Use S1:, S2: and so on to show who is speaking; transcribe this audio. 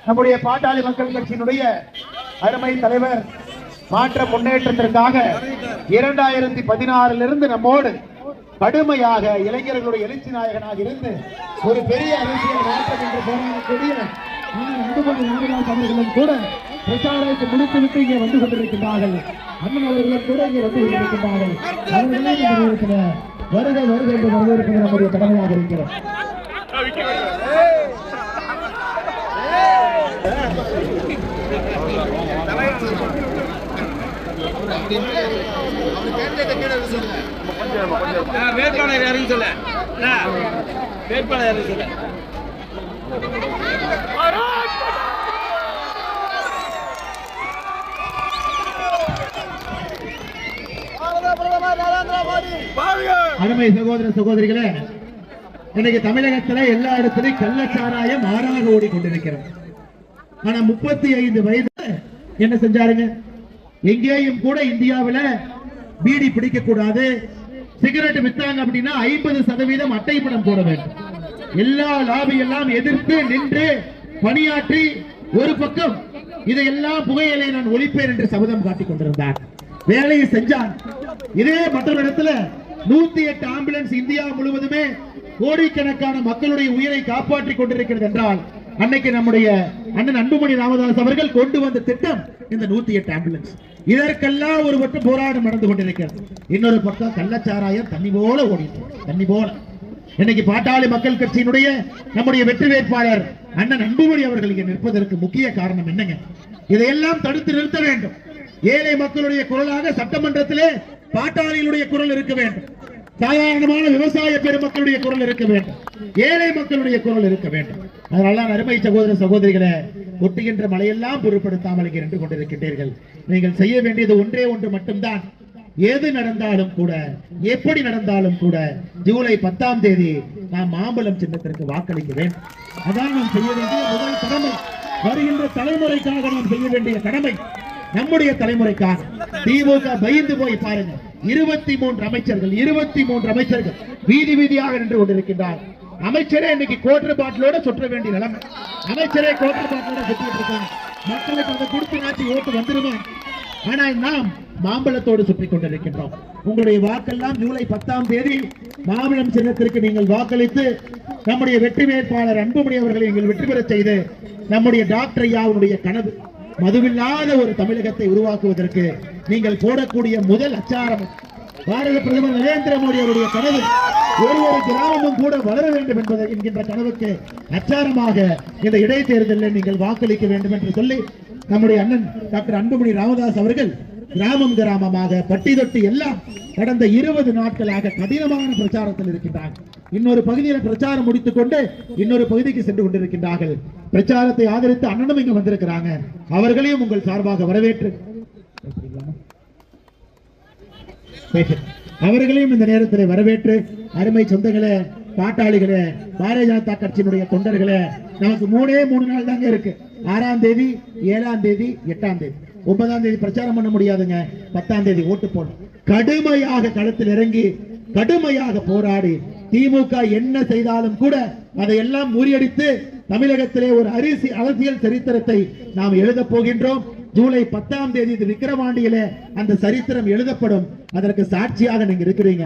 S1: நம்முடைய பாட்டாளி மக்கள் கட்சியினுடைய அருமை தலைவர் மாற்ற முன்னேற்றத்திற்காக 2016 நம்மோடு கடுமையாக இளைஞர்களுடைய எழுச்சி நாயகனாக இருந்து ஒரு பெரிய அரசியல் மாற்றம் என்று போராடக்கூடிய அவர்களும் கூட பிரச்சாரத்தை முடித்துவிட்டு இங்கே வந்து கொண்டிருக்கின்றார்கள். அண்ணன் அவர்களும் கூட இங்கே வந்து கொண்டிருக்கின்றார்கள். அவர்களே வருகை வருகை என்று வரவேற்பது நம்முடைய கடமையாக இருக்கிறோம்.
S2: வேட்பாளர் யாரும் சொல்ல வேட்பாளர் யாரும் சொல்ல
S1: அருமை சகோதர சகோதரிகளே, இன்னைக்கு தமிழகத்துல எல்லா இடத்திலும் கள்ளச்சாராயம் ஆறாக ஓடிக்கொண்டிருக்கிறது. ஆனா 35 வயது என்ன செஞ்சாருங்க? எங்கேயும் கூட இந்தியாவில பீடி பிடிக்க கூடாது, சிகரெட் வித்தாங்க அப்படின்னா 50% அட்டைப்படம் போட வேண்டும். எல்லா லாபி எல்லாம் எதிர்த்து நின்று பணியாற்றி ஒரு பக்கம் இதையெல்லாம் புகையிலை நான் ஒழிப்பேன் என்று சபதம் காட்டிக் கொண்டிருந்தார். வேலையை செஞ்சான். இதே மற்றொரு இடத்துல 108 ஆம்புலன்ஸ் இந்தியா முழுவதுமே கோடிக்கணக்கான மக்களுடைய உயிரை காப்பாற்றிக் கொண்டிருக்கிறது என்றால் அன்னைக்கு நம்முடைய அண்ணன் அன்புமணி ராமதாஸ் அவர்கள் கொண்டு வந்த திட்டம் இந்த 108 ஆம்புலன்ஸ். இதற்கெல்லாம் ஒரு பக்கம் போராட்டம் நடந்து கொண்டிருக்கிறது. இன்னொரு பக்கம் கள்ளச்சாராயம் தண்ணி போல ஓடிட்டு, தண்ணி போல. இன்னைக்கு பாட்டாளி மக்கள் கட்சியினுடைய நம்முடைய வெற்றி வேட்பாளர் அண்ணன் அன்புமணி அவர்கள் இங்கே நிற்பதற்கு முக்கிய காரணம் என்னங்க? இதையெல்லாம் தடுத்து நிறுத்த வேண்டும். ஏழை மக்களுடைய குரலாக சட்டமன்றத்திலே பாட்டாளிகளுடைய குரல் இருக்க வேண்டும். சாதாரணமான விவசாய பெருமக்களுடைய குரல் இருக்க வேண்டும். ஏழை மக்களுடைய குரல் இருக்க வேண்டும். அதனால அருமை சகோதர சகோதரிகளை ஒட்டுகின்ற மழையெல்லாம் பொருட்படுத்தாமல் இங்கே நின்று கொண்டிருக்கின்றீர்கள். நீங்கள் செய்ய வேண்டியது ஒன்றே ஒன்று மட்டும்தான். எது நடந்தாலும் கூட, எப்படி நடந்தாலும் கூட, ஜூலை 10ஆம் தேதி நாம் மாம்பழம் சின்னத்திற்கு வாக்களிக்க வேண்டும். அதான் நாம் செய்ய வேண்டிய முதல் கடமை. வருகின்ற தலைமுறைக்காக நாம் செய்ய வேண்டிய கடமை, நம்முடைய தலைமுறைக்காக. திமுக பயந்து போய் பாருங்க, 23 அமைச்சர்கள் வீதி வீதியாக நின்று கொண்டிருக்கின்றார். அமைச்சரே இன்னைக்கு கோட்டர் பாட்டிலோட சுற்ற வேண்டிய நிலைமை. அமைச்சரே கோட்டர் பாட்டிலோட சுற்றிட்டு இருக்காங்க. மக்களுக்கு அதை கொடுத்து நாட்டி ஓட்டு வந்துருமா? ஆனால் நாம் மாம்பழத்தோடு சுற்றிக் கொண்டிருக்கின்றோம். உங்களுடைய வாக்கெல்லாம் ஜூலை 10ஆம் தேதி மாம்பழம் சின்னத்திற்கு நீங்கள் வாக்களித்து நம்முடைய வெற்றி வேட்பாளர் அன்புமணி அவர்களை நீங்கள் வெற்றி பெற செய்து நம்முடைய டாக்டர் ஐயாவுடைய கனவு மதுவில்லாத ஒரு தமிழகத்தை உருவாக்குவதற்கு நீங்கள் போடக்கூடிய முதல் அச்சாரம் பாரத பிரதமர் நரேந்திர மோடி அவருடைய கனவு ஒரு கிராமமும் கூட வளர வேண்டும் என்பதை என்கின்ற கனவுக்கு அச்சாரமாக இந்த இடைத்தேர்தலில் நீங்கள் வாக்களிக்க வேண்டும் என்று சொல்லி நம்முடைய அண்ணன் டாக்டர் அன்புமணி ராமதாஸ் அவர்கள் கிராமம் கிராமமாக பட்டி தொட்டி எல்லாம் கடந்த 20 நாட்களாக கடினமான பிரச்சாரத்தில் இருக்கின்றார்கள். இன்னொரு பகுதியில் பிரச்சாரம் முடித்துக் கொண்டு இன்னொரு பகுதிக்கு சென்று கொண்டிருக்கின்றார்கள். பிரச்சாரத்தை ஆதரித்து அண்ணனும் இங்க வந்திருக்கிறாங்க. அவர்களையும் உங்கள் சார்பாக வரவேற்று அவர்களையும் இந்த நேரத்தில் வரவேற்று, அருமை சொந்தங்களே, பாட்டாளிகளே, பாரதிய ஜனதா கட்சியினுடைய தொண்டர்களே, நமக்கு 3 நாள் தாங்க இருக்கு. 6ஆம் தேதி, 7ஆம் தேதி, 8ஆம் தேதி. 9ஆம் தேதி பிரச்சாரம் பண்ண முடியாதுங்க. 10ஆம் தேதி ஓட்டு போடும். கடுமையாக களத்தில் இறங்கி கடுமையாக போராடி திமுக என்ன செய்தாலும் கூட அதையெல்லாம் முறியடித்து தமிழகத்திலே ஒரு அரசியல் சரித்திரத்தை நாம் எழுத போகின்றோம். ஜூலை 10ஆம் தேதி விக்கிரவாண்டியிலே அந்த சரித்திரம் எழுதப்படும். அதற்கு சாட்சியாக நீங்க இருக்கிறீங்க.